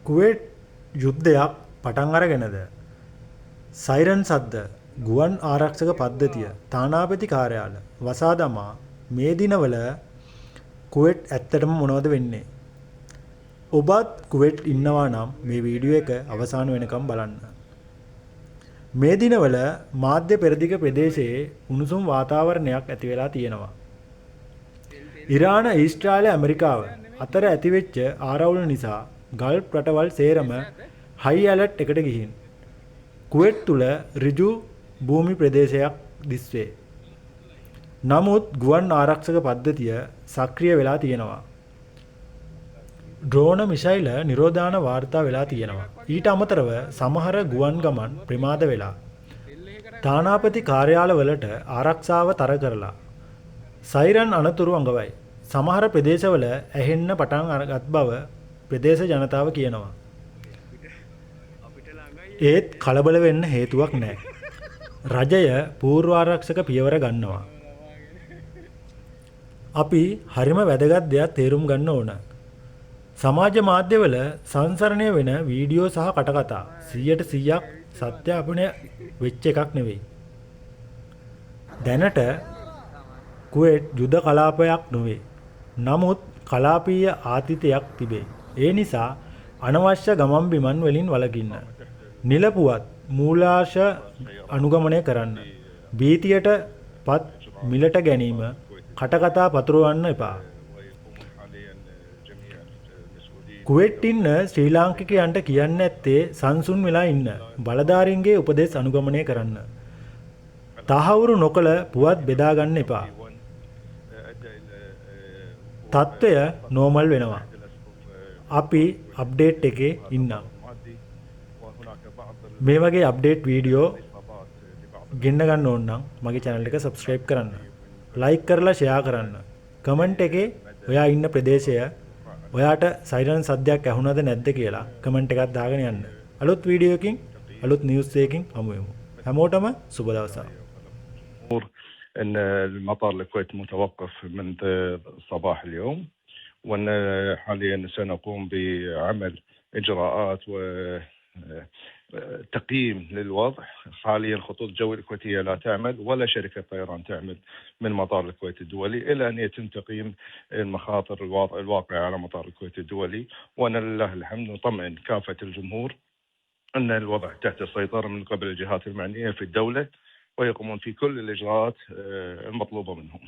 කුවේට් යුද්ධයක් පටන් අරගෙනද සයිරන් සද්ද ගුවන් ආරක්ෂක පද්ධතිය තානාපති කාර්යාල වසා දමා මේ දිනවල කුවේට් ඇත්තටම මොනවද වෙන්නේ? ඔබත් කුවේට් ඉන්නවා නම් මේ වීඩියෝ එක අවසාන වෙනකම් බලන්න. මේ දිනවල මාධ්‍ය පෙරදිග ප්‍රදේශයේ උණුසුම් වාතාවරණයක් ඇති වෙලා තියෙනවා. ඉරාන, ඊශ්‍රායල, ඇමරිකාව අතර ඇතිවෙච්ච ආරවුල නිසා ගල්ෆ් රටවල් සේරම හයි ඇලර්ට් එකට ගිහින් කුවේට් තුල ඍජු භූමි ප්‍රදේශයක් දිස්වේ. නමුත් ගුවන් ආරක්ෂක පද්ධතිය සක්‍රිය වෙලා තියෙනවා. ඩ්‍රෝන මිසයිල නිරෝධාන වාර්තා වෙලා තියෙනවා. ඊට අමතරව සමහර ගුවන් ගමන් ප්‍රමාද වෙලා. තානාපති කාර්යාලවලට ආරක්ෂාව තර කරලා. සයිරන් අනතුරු අඟවයි. සමහර ප්‍රදේශවල ඇහෙන්න පටන් අරගත් බව ප්‍රදේශ ජනතාව කියනවා. ඒත් කලබල වෙන්න හේතුවක් නැහැ. රජය පූර්වාරක්ෂක පියවර ගන්නවා. අපි හරිම වැදගත් දෙයක් තේරුම් ගන්න ඕන. සමාජ මාධ්‍යවල සංසරණය වෙන වීඩියෝ සහ කටකතා 100% සත්‍යාපනය වෙච්ච එකක් නෙවෙයි. දැනට කුවේට් යුද කලාපයක් නොවේ. නමුත් කලාපීය ආතිතයක් තිබේ. ඒ නිසා අනවශ්‍ය ගමන් බිමන් වලින් වළකින්න. නිලපුවත් මූලාශ අනුගමනය කරන්න. භීතියට පත් මිලට ගැනීම කටකතා පතුරවන්න එපා. කුවේට් ඉන්න ශ්‍රී ලාංකිකයන්ට කියන්න ඇත්තේ සංසුන් වෙලා ඉන්න. බලධාරීන්ගේ උපදෙස් අනුගමනය කරන්න. තහවුරු නොකළ පුවත් බෙදා ගන්න එපා. තත්ත්වය නෝමල් වෙනවා. අපි අප්ඩේට් එකේ ඉන්නම්. මේ වගේ අප්ඩේට් වීඩියෝ ගෙන්න ගන්න ඕන නම් මගේ channel එක subscribe කරන්න. like කරලා share කරන්න. comment එකේ ඔයා ඉන්න ප්‍රදේශය ඔයාට සයිරන් සද්දයක් ඇහුණාද නැද්ද කියලා comment එකක් දාගෙන යන්න. අලුත් වීඩියෝ එකකින් අලුත් news එකකින් හමු වෙමු. හැමෝටම සුබ දවසක්. أن المطار الكويت متوقف منذ صباح اليوم، وأن حاليا سنقوم بعمل إجراءات وتقييم للوضع. حاليا الخطوط الجوية الكويتية لا تعمل ولا شركة طيران تعمل من مطار الكويت الدولي إلى أن يتم تقييم المخاطر الواقعة على مطار الكويت الدولي. وأنا لله الحمد نطمئن كافة الجمهور أن الوضع تحت السيطرة من قبل الجهات المعنية في الدولة، ويقومون في كل الإجراءات المطلوبة منهم.